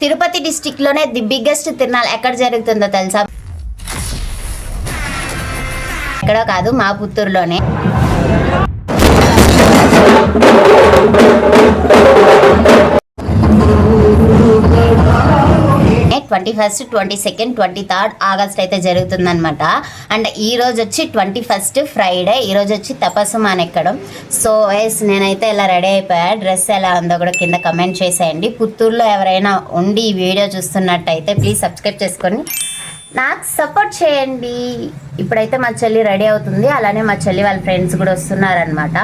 Tirupati district లోనే the biggest తిరునాళ ఎక్కడ జరుగుతుందో తెలుసా? ఎక్కడ కాదు, మా పుత్తూరులోనే. 21st, 22nd, 23rd ఆగస్ట్ అయితే జరుగుతుందనమాట. అండ్ ఈ రోజు వచ్చి 21st ఫ్రైడే, ఈ రోజు వచ్చి తపస్సు మానెక్కడం. సో నేనైతే ఇలా రెడీ అయిపోయా. డ్రెస్ ఎలా ఉందో కూడా కింద కమెంట్ చేసేయండి. పుత్తూరులో ఎవరైనా ఉండి ఈ వీడియో చూస్తున్నట్టయితే ప్లీజ్ సబ్స్క్రైబ్ చేసుకొని నాకు సపోర్ట్ చేయండి. ఇప్పుడైతే మా చెల్లి రెడీ అవుతుంది, అలానే మా చెల్లి వాళ్ళ ఫ్రెండ్స్ కూడా వస్తున్నారనమాట.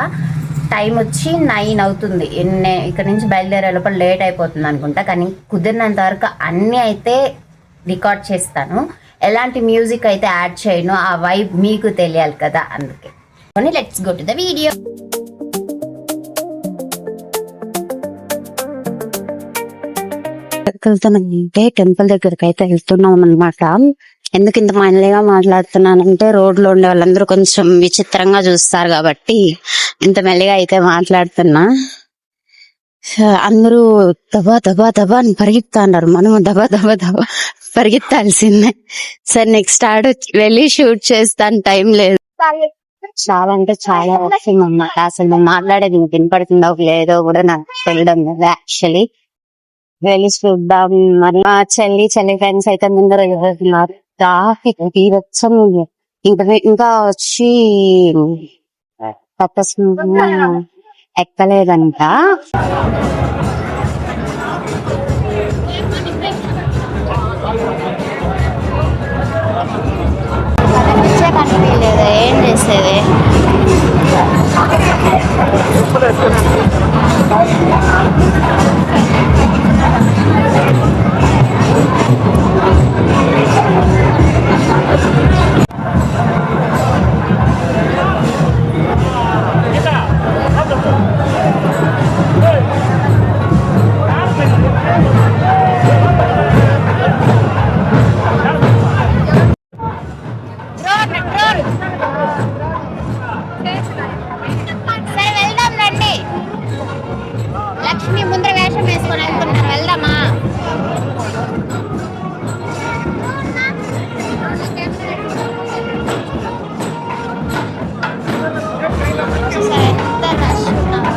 టైం వచ్చి 9 అవుతుంది. ఇక్కడ నుంచి బయలుదేరే లోపల లేట్ అయిపోతుంది అనుకుంటా, కానీ కుదిరినంత వరకు అన్నీ అయితే రికార్డ్ చేస్తాను. ఎలాంటి మ్యూజిక్ అయితే యాడ్ చేయను, ఆ వైబ్ మీకు తెలియాలి కదా, అందుకే. Let's go to the video. వెళ్తానంటే టెంపుల్ దగ్గరికి అయితే వెళ్తున్నాం అనమాట. ఎందుకు ఇంత మైనలిగా మాట్లాడుతున్నానంటే రోడ్లో ఉండే వాళ్ళందరూ కొంచెం విచిత్రంగా చూస్తారు కాబట్టి ఇంత మెల్లిగా అయితే మాట్లాడుతున్నా. అందరూ దబా దబా దబా అని పరిగెత్తాన్నారు, మనము దబా దబా దబా పరిగెత్తాల్సిందే. సరే నెక్స్ట్ వెళ్ళి షూట్ చేస్తాను, టైం లేదు. చాలా అంటే చాలా వర్షం అన్నమాట. అసలు నేను మాట్లాడేది మీకు వినపడుతుందో లేదో కూడా నాకు తెలియడం లేదు యాక్చువల్లీ. వెళ్ళి చూద్దాం. మరి మా చెల్లి ఫ్రెండ్స్ అయితే ముందర వెళ్తున్నారు. ట్రాఫిక్ తీరొచ్చం. ఇంకా వచ్చి తపస్సు ఎక్కలేదంట. ఏం చేసేది? లక్ష్మి ముందర వేషం వేసుకొని వెళ్తున్నారు, వెళ్దామా? ఎంత రష్ ఉన్నారు.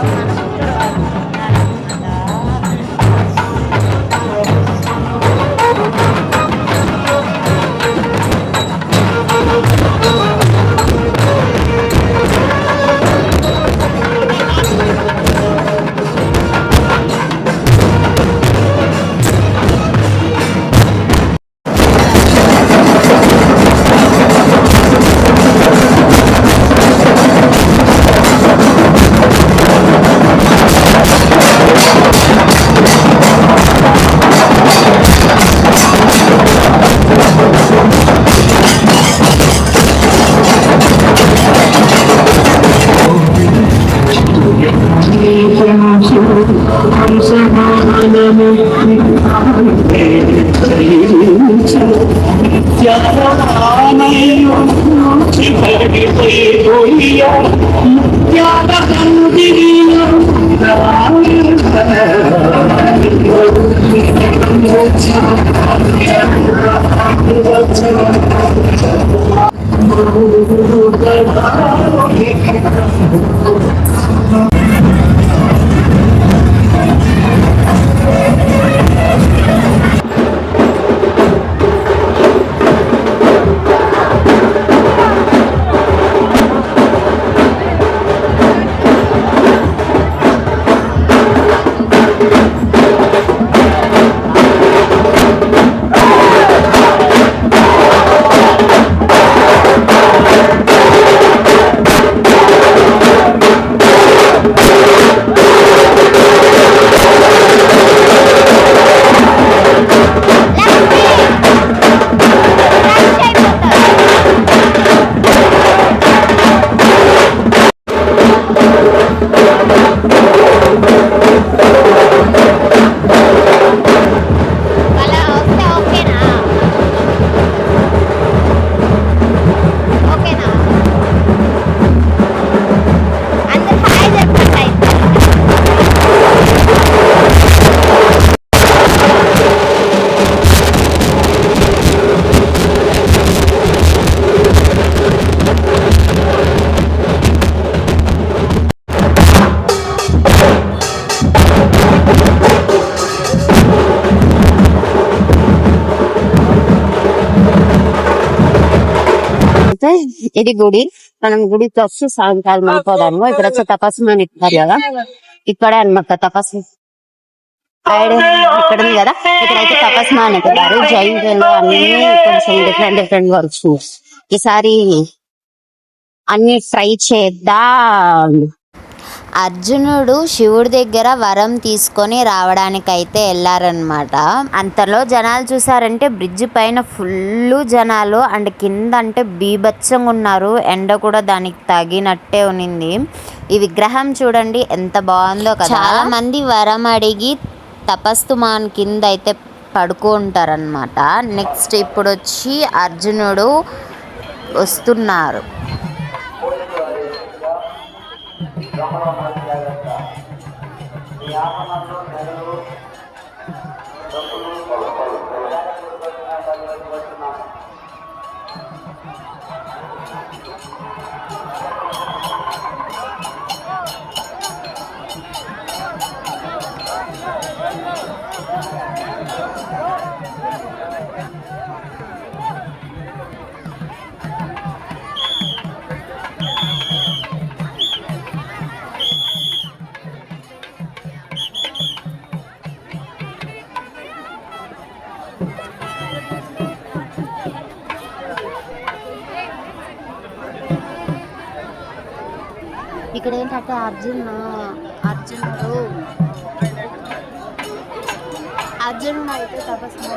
ఇది గుడి. మనం గుడికి వచ్చి సాయంకాలం అయిపోదాము. ఇక్కడ వచ్చి తపస్సు అని ఇస్తారు కదా, ఇక్కడే అన్నమాట తపస్సు. ఇక్కడ ఉంది కదా, ఇక్కడైతే తపస్సు అని ఎక్కుతారు. జైన్లో అన్ని కొంచెం డిఫరెంట్ వర్క్స్. ఈసారి అన్ని ట్రై చేద్దాం. అర్జునుడు శివుడి దగ్గర వరం తీసుకొని రావడానికైతే వెళ్ళారనమాట. అంతలో జనాలు చూసారంటే బ్రిడ్జ్ పైన ఫుల్ జనాలు, అండ్ కింద అంటే బీభత్సంగా ఉన్నారు. ఎండ కూడా దానికి తగినట్టే ఉన్నింది. ఈ విగ్రహం చూడండి ఎంత బాగుందో కదా. చాలా మంది వరం అడిగి తపస్తుమాన్ కింద అయితే పడుకుంటారనమాట. నెక్స్ట్ ఇప్పుడు వచ్చి అర్జునుడు వస్తున్నారు. ఇక్కడ ఏంటంటే అర్జునుడు అయితే తపస్సు.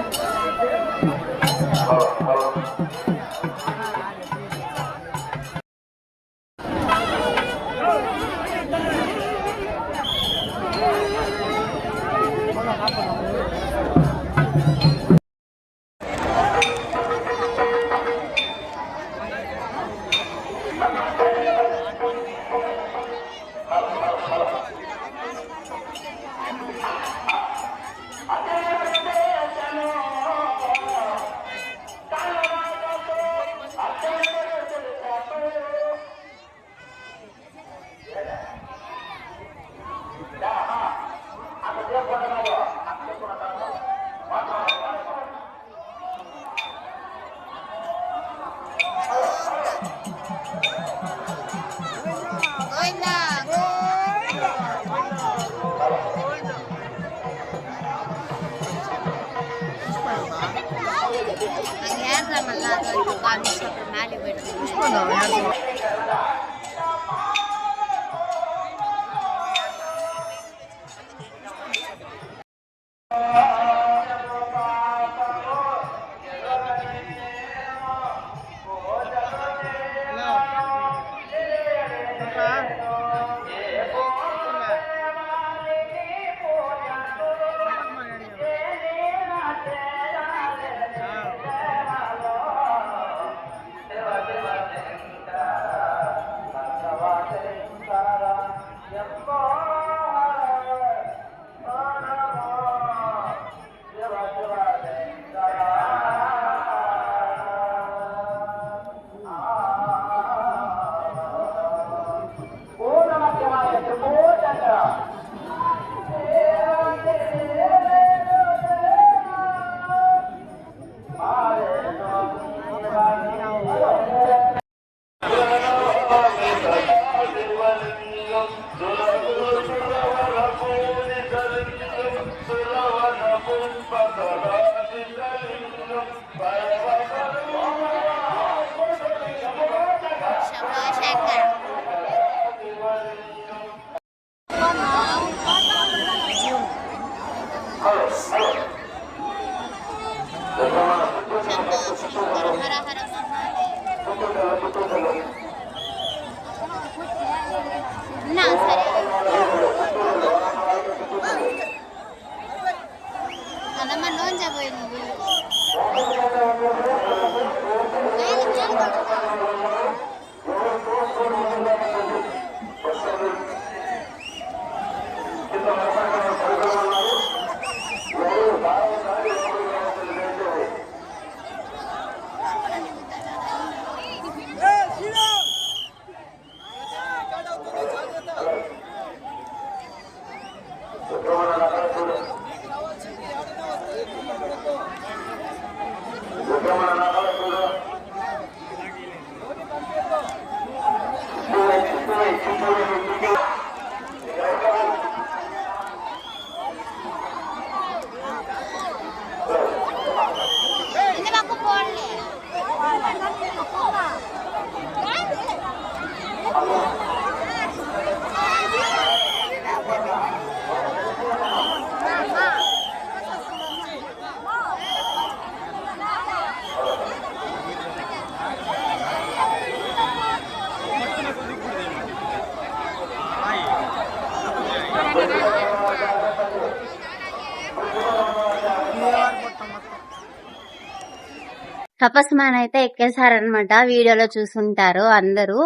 తపస్మాన్ అయితే ఎక్కేసారనమాట, వీడియోలో చూసుంటారు అందరూ.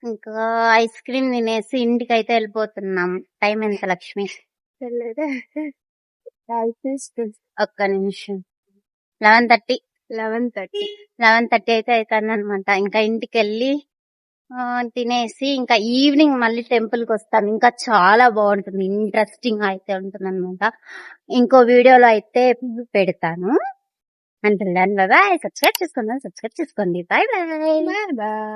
ఇంకా ఐస్ క్రీమ్ తినేసి ఇంటికి అయితే వెళ్ళిపోతున్నాం. టైం ఎంత లక్ష్మి? ఒక్క నిమిషం. 11:30 11:30 అయితే అవుతుంది అనమాట. ఇంకా ఇంటికి వెళ్ళి తినేసి ఇంకా ఈవినింగ్ మళ్ళీ టెంపుల్ కి వస్తాను. ఇంకా చాలా బాగుంటుంది, ఇంట్రెస్టింగ్ అయితే ఉంటుంది అనమాట. ఇంకో వీడియోలో అయితే పెడతాను. అంటే బాయ్. సబ్స్క్రైబ్ చేసుకోండి. Bye bye.